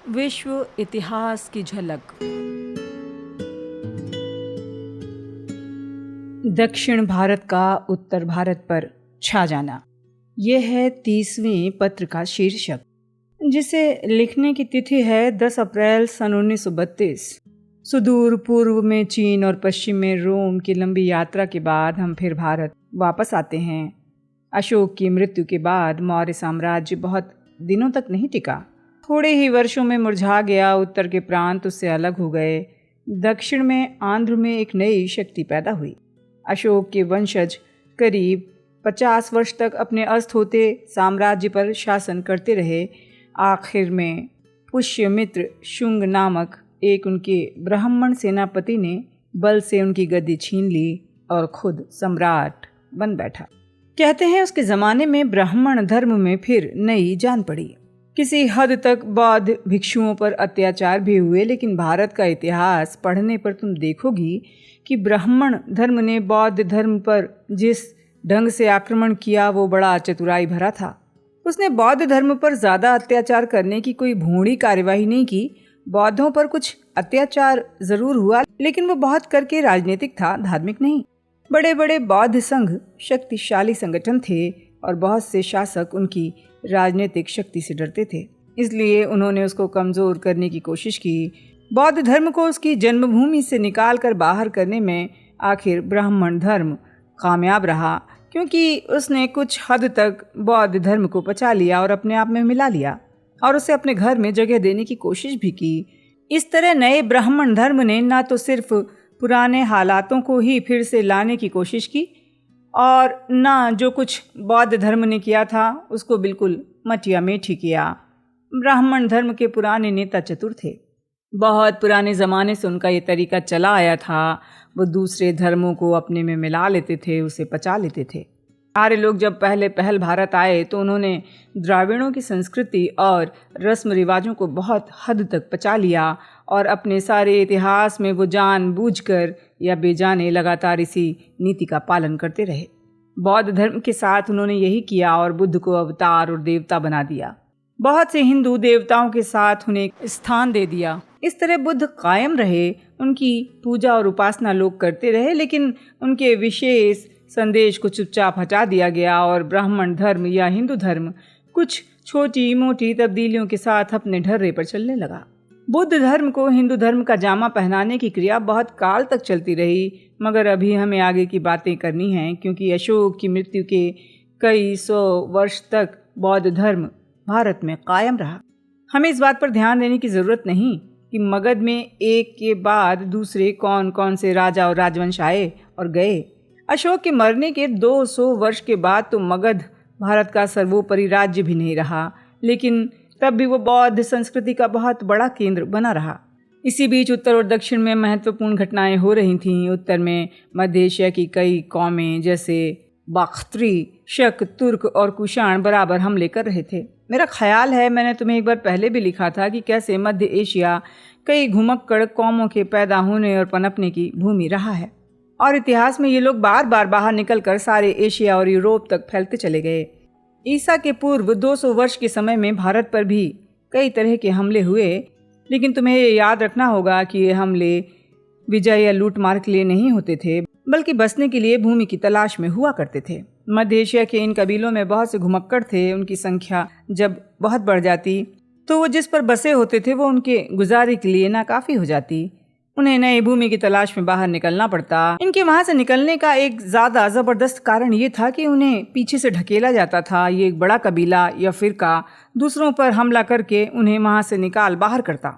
विश्व इतिहास की झलक। दक्षिण भारत का उत्तर भारत पर छा जाना, यह है 30वें पत्र का शीर्षक, जिसे लिखने की तिथि है 10 अप्रैल सन 1932। सुदूर पूर्व में चीन और पश्चिम में रोम की लंबी यात्रा के बाद हम फिर भारत वापस आते हैं। अशोक की मृत्यु के बाद मौर्य साम्राज्य बहुत दिनों तक नहीं टिका। थोड़े ही वर्षों में मुरझा गया। उत्तर के प्रांत उससे अलग हो गए। दक्षिण में आंध्र में एक नई शक्ति पैदा हुई। अशोक के वंशज करीब 50 वर्ष तक अपने अस्त होते साम्राज्य पर शासन करते रहे। आखिर में पुष्यमित्र शुंग नामक एक उनके ब्राह्मण सेनापति ने बल से उनकी गद्दी छीन ली और खुद सम्राट बन बैठा। कहते हैं उसके ज़माने में ब्राह्मण धर्म में फिर नई जान पड़ी। किसी हद तक बौद्ध भिक्षुओं पर अत्याचार भी हुए, लेकिन भारत का इतिहास पढ़ने पर तुम देखोगी कि ब्राह्मण धर्म ने बौद्ध धर्म पर जिस ढंग से आक्रमण किया वो बड़ा चतुराई भरा था। उसने बौद्ध धर्म पर ज़्यादा अत्याचार करने की कोई भोंडी कार्यवाही नहीं की। बौद्धों पर कुछ अत्याचार ज़रूर हुआ, लेकिन वो बहुत करके राजनीतिक था, धार्मिक नहीं। बड़े बड़े बौद्ध संघ शक्तिशाली संगठन थे और बहुत से शासक उनकी राजनीतिक शक्ति से डरते थे, इसलिए उन्होंने उसको कमज़ोर करने की कोशिश की। बौद्ध धर्म को उसकी जन्मभूमि से निकाल कर बाहर करने में आखिर ब्राह्मण धर्म कामयाब रहा, क्योंकि उसने कुछ हद तक बौद्ध धर्म को पचा लिया और अपने आप में मिला लिया और उसे अपने घर में जगह देने की कोशिश भी की। इस तरह नए ब्राह्मण धर्म ने न तो सिर्फ पुराने हालातों को ही फिर से लाने की कोशिश की और न जो कुछ बौद्ध धर्म ने किया था उसको बिल्कुल मटिया मेठी किया। ब्राह्मण धर्म के पुराने नेता चतुर थे। बहुत पुराने ज़माने से उनका ये तरीका चला आया था। वो दूसरे धर्मों को अपने में मिला लेते थे, उसे पचा लेते थे। आर्य लोग जब पहल भारत आए तो उन्होंने द्राविड़ों की संस्कृति और रस्म रिवाजों को बहुत हद तक पचा लिया और अपने सारे इतिहास में वो जानबूझकर या बेजाने लगातार इसी नीति का पालन करते रहे। बौद्ध धर्म के साथ उन्होंने यही किया और बुद्ध को अवतार और देवता बना दिया। बहुत से हिंदू देवताओं के साथ उन्हें स्थान दे दिया। इस तरह बुद्ध कायम रहे, उनकी पूजा और उपासना लोग करते रहे, लेकिन उनके विशेष संदेश को चुपचाप हटा दिया गया और ब्राह्मण धर्म या हिंदू धर्म कुछ छोटी मोटी तब्दीलियों के साथ अपने ढर्रे पर चलने लगा। बुद्ध धर्म को हिंदू धर्म का जामा पहनाने की क्रिया बहुत काल तक चलती रही, मगर अभी हमें आगे की बातें करनी हैं, क्योंकि अशोक की मृत्यु के कई सौ वर्ष तक बौद्ध धर्म भारत में कायम रहा। हमें इस बात पर ध्यान देने की ज़रूरत नहीं कि मगध में एक के बाद दूसरे कौन कौन से राजा और राजवंश आए और गए। अशोक के मरने के 200 वर्ष के बाद तो मगध भारत का सर्वोपरि राज्य भी नहीं रहा, लेकिन तब भी वो बौद्ध संस्कृति का बहुत बड़ा केंद्र बना रहा। इसी बीच उत्तर और दक्षिण में महत्वपूर्ण घटनाएं हो रही थीं। उत्तर में मध्य एशिया की कई कौमें जैसे बाख्तरी, शक, तुर्क और कुषाण बराबर हमले कर रहे थे। मेरा ख्याल है मैंने तुम्हें एक बार पहले भी लिखा था कि कैसे मध्य एशिया कई घुमक्कड़ कौमों के पैदा होने और पनपने की भूमि रहा है, और इतिहास में ये लोग बार बार बाहर निकलकर सारे एशिया और यूरोप तक फैलते चले गए। ईसा के पूर्व 200 वर्ष के समय में भारत पर भी कई तरह के हमले हुए, लेकिन तुम्हें ये याद रखना होगा कि ये हमले विजय या लूट मार के लिए नहीं होते थे, बल्कि बसने के लिए भूमि की तलाश में हुआ करते थे। मध्य एशिया के इन कबीलों में बहुत से घुमक्कड़ थे। उनकी संख्या जब बहुत बढ़ जाती तो वो जिस पर बसे होते थे वो उनके गुजारे के लिए नाकाफी हो जाती। उन्हें नई भूमि की तलाश में बाहर निकलना पड़ता। इनके वहां से निकलने का एक ज़्यादा ज़बरदस्त कारण ये था कि उन्हें पीछे से ढकेला जाता था। ये एक बड़ा कबीला या फिरका दूसरों पर हमला करके उन्हें वहां से निकाल बाहर करता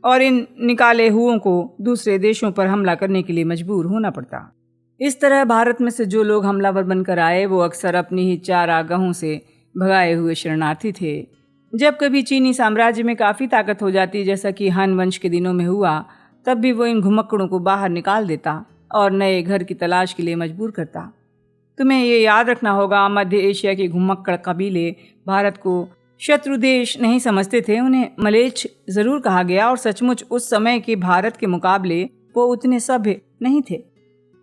और इन निकाले हुओं को दूसरे देशों पर हमला करने के लिए मजबूर होना पड़ता। इस तरह भारत में से जो लोग हमलावर बनकर आए वो अक्सर अपनी ही चारागाहों से भगाए हुए शरणार्थी थे। जब कभी चीनी साम्राज्य में काफ़ी ताकत हो जाती, जैसा कि हान वंश के दिनों में हुआ, तब भी वो इन घुमक्कड़ों को बाहर निकाल देता और नए घर की तलाश के लिए मजबूर करता। तुम्हें ये याद रखना होगा, मध्य एशिया के घुमक्कड़ कबीले भारत को शत्रु देश नहीं समझते थे। उन्हें मलेच्छ ज़रूर कहा गया और सचमुच उस समय के भारत के मुकाबले वो उतने सभ्य नहीं थे,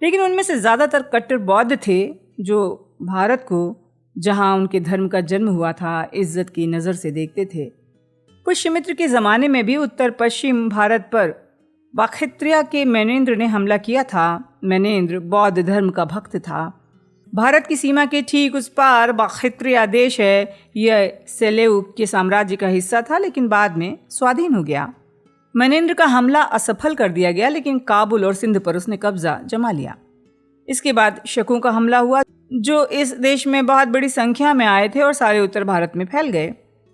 लेकिन उनमें से ज़्यादातर कट्टर बौद्ध थे जो भारत को, जहाँ उनके धर्म का जन्म हुआ था, इज्जत की नज़र से देखते थे। पुष्यमित्र के ज़माने में भी उत्तर पश्चिम भारत पर बाख्यत्रिया के मैनेंद्र ने हमला किया था। मैनेंद्र बौद्ध धर्म का भक्त था। भारत की सीमा के ठीक उस पार बाख्यत्रिया देश है। यह सेलेउक के साम्राज्य का हिस्सा था, लेकिन बाद में स्वाधीन हो गया। मैनेंद्र का हमला असफल कर दिया गया, लेकिन काबुल और सिंध पर उसने कब्जा जमा लिया। इसके बाद शकों का हमला हुआ, जो इस देश में बहुत बड़ी संख्या में आए थे और सारे उत्तर भारत में फैल गए।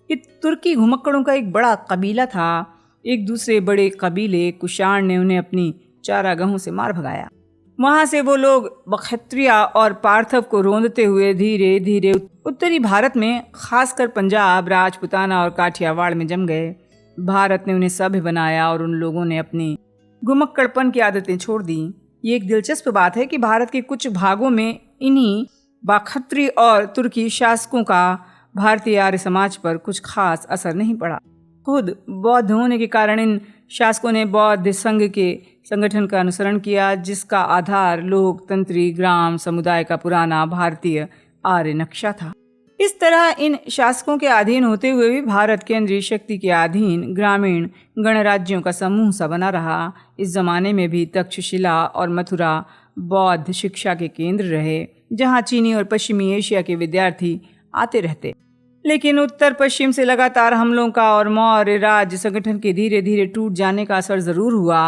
ये तुर्की घुमक्कड़ों का एक बड़ा कबीला था। एक दूसरे बड़े कबीले कुषाण ने उन्हें अपनी चारागाहों से मार भगाया। वहां से वो लोग बख्तिया और पार्थव को रोंदते हुए धीरे धीरे उत्तरी भारत में, खासकर पंजाब, राजपुताना और काठियावाड़ में जम गए। भारत ने उन्हें सभ्य बनाया और उन लोगों ने अपनी घुमक्कड़पन की आदतें छोड़ दी। ये एक दिलचस्प बात है कि भारत के कुछ भागों में इन्हीं बाख्त्री और तुर्की शासकों का भारतीय आर्य समाज पर कुछ खास असर नहीं पड़ा। खुद बौद्ध होने के कारण इन शासकों ने बौद्ध संघ के संगठन का अनुसरण किया, जिसका आधार लोकतंत्री ग्राम समुदाय का पुराना भारतीय आर्य नक्शा था। इस तरह इन शासकों के अधीन होते हुए भी भारत केंद्रीय शक्ति के अधीन ग्रामीण गणराज्यों का समूह सा बना रहा। इस जमाने में भी तक्षशिला और मथुरा बौद्ध शिक्षा के केंद्र रहे, जहाँ चीनी और पश्चिमी एशिया के विद्यार्थी आते रहते। लेकिन उत्तर पश्चिम से लगातार हमलों का और मौर्य राज्य संगठन के धीरे धीरे टूट जाने का असर जरूर हुआ।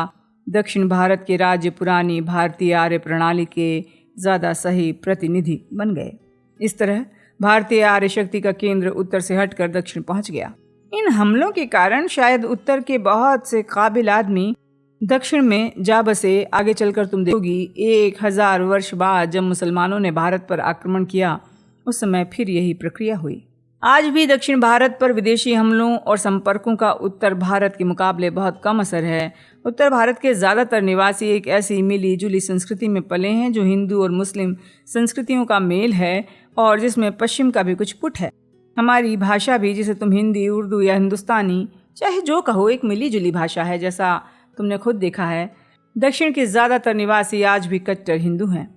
दक्षिण भारत के राज्य पुरानी भारतीय आर्य प्रणाली के ज़्यादा सही प्रतिनिधि बन गए। इस तरह भारतीय आर्य शक्ति का केंद्र उत्तर से हटकर दक्षिण पहुंच गया। इन हमलों के कारण शायद उत्तर के बहुत से काबिल आदमी दक्षिण में जा बसे। आगे चलकर तुम देखोगी 1000 वर्ष बाद जब मुसलमानों ने भारत पर आक्रमण किया, उस समय फिर यही प्रक्रिया हुई। आज भी दक्षिण भारत पर विदेशी हमलों और संपर्कों का उत्तर भारत के मुकाबले बहुत कम असर है। उत्तर भारत के ज़्यादातर निवासी एक ऐसी मिली जुली संस्कृति में पले हैं जो हिंदू और मुस्लिम संस्कृतियों का मेल है और जिसमें पश्चिम का भी कुछ पुट है। हमारी भाषा भी, जिसे तुम हिंदी, उर्दू या हिंदुस्तानी चाहे जो कहो, एक मिली जुली भाषा है, जैसा तुमने खुद देखा है। दक्षिण के ज़्यादातर निवासी आज भी कट्टर हिंदू हैं।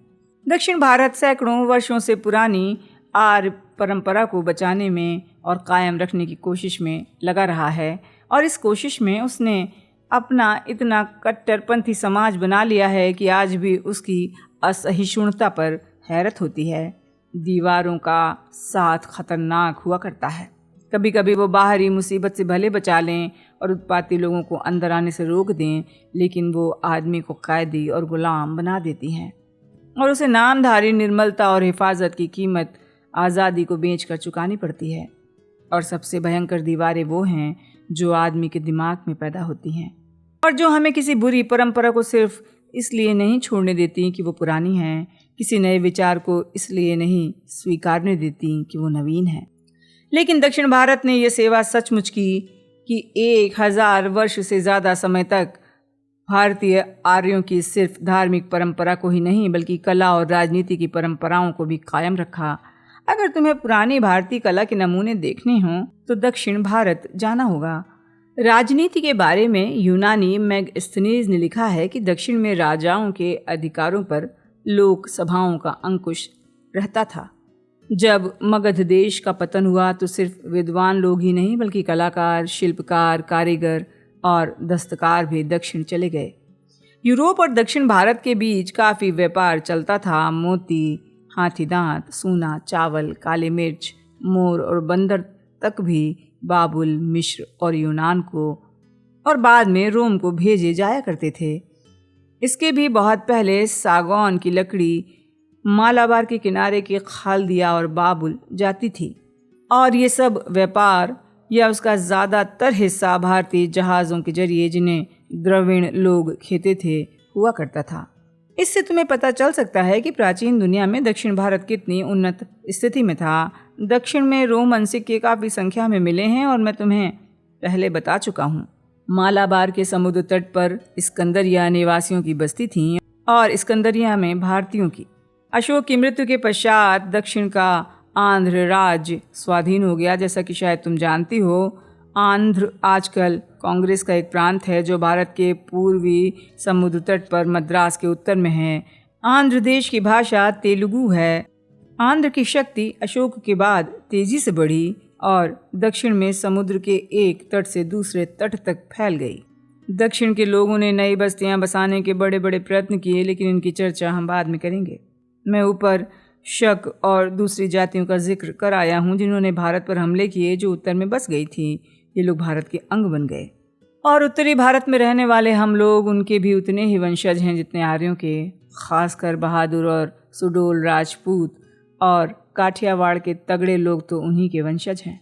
दक्षिण भारत सैकड़ों वर्षों से पुरानी आर्य परंपरा को बचाने में और कायम रखने की कोशिश में लगा रहा है, और इस कोशिश में उसने अपना इतना कट्टरपंथी समाज बना लिया है कि आज भी उसकी असहिष्णुता पर हैरत होती है। दीवारों का साथ खतरनाक हुआ करता है। कभी कभी वो बाहरी मुसीबत से भले बचा लें और उत्पाती लोगों को अंदर आने से रोक दें, लेकिन वो आदमी को कैदी और गुलाम बना देती हैं और उसे नामधारी निर्मलता और हिफाजत की कीमत आज़ादी को बेचकर चुकानी पड़ती है। और सबसे भयंकर दीवारें वो हैं जो आदमी के दिमाग में पैदा होती हैं और जो हमें किसी बुरी परंपरा को सिर्फ इसलिए नहीं छोड़ने देती कि वो पुरानी है, किसी नए विचार को इसलिए नहीं स्वीकारने देती कि वो नवीन है। लेकिन दक्षिण भारत ने यह सेवा सचमुच की कि 1000 वर्ष से ज़्यादा समय तक भारतीय आर्यों की सिर्फ धार्मिक परंपरा को ही नहीं, बल्कि कला और राजनीति की परंपराओं को भी कायम रखा। अगर तुम्हें पुरानी भारतीय कला के नमूने देखने हों तो दक्षिण भारत जाना होगा। राजनीति के बारे में यूनानी मेगस्थनीज ने लिखा है कि दक्षिण में राजाओं के अधिकारों पर लोक सभाओं का अंकुश रहता था। जब मगध देश का पतन हुआ तो सिर्फ विद्वान लोग ही नहीं, बल्कि कलाकार, शिल्पकार, कारीगर और दस्तकार भी दक्षिण चले गए। यूरोप और दक्षिण भारत के बीच काफ़ी व्यापार चलता था। मोती, हाथी दांत, सोना, चावल, काले मिर्च, मोर और बंदर तक भी बाबुल, मिस्र और यूनान को और बाद में रोम को भेजे जाया करते थे। इसके भी बहुत पहले सागौन की लकड़ी मालाबार के किनारे के खाल्दिया और बाबुल जाती थी, और ये सब व्यापार या उसका ज़्यादातर हिस्सा भारतीय जहाज़ों के जरिए, जिन्हें द्रविड़ लोग खेते थे, हुआ करता था। इससे तुम्हें पता चल सकता है कि प्राचीन दुनिया में दक्षिण भारत कितनी उन्नत स्थिति में था। दक्षिण में रोमन सिक्के काफ़ी संख्या में मिले हैं और मैं तुम्हें पहले बता चुका हूँ। मालाबार के समुद्र तट पर इस्कंदरिया निवासियों की बस्ती थी और इस्कंदरिया में भारतीयों की। अशोक की मृत्यु के पश्चात दक्षिण का आंध्र राज्य स्वाधीन हो गया। जैसा कि शायद तुम जानती हो, आंध्र आजकल कांग्रेस का एक प्रांत है जो भारत के पूर्वी समुद्र तट पर मद्रास के उत्तर में है। आंध्र देश की भाषा तेलुगु है। आंध्र की शक्ति अशोक के बाद तेजी से बढ़ी। और दक्षिण में समुद्र के एक तट से दूसरे तट तक फैल गई। दक्षिण के लोगों ने नई बस्तियां बसाने के बड़े बड़े प्रयत्न किए, लेकिन इनकी चर्चा हम बाद में करेंगे। मैं ऊपर शक और दूसरी जातियों का जिक्र कर आया हूँ जिन्होंने भारत पर हमले किए, जो उत्तर में बस गई थी। ये लोग भारत के अंग बन गए और उत्तरी भारत में रहने वाले हम लोग उनके भी उतने ही वंशज हैं जितने आर्यों के। खासकर बहादुर और सुडोल राजपूत और काठियावाड़ के तगड़े लोग तो उन्हीं के वंशज हैं।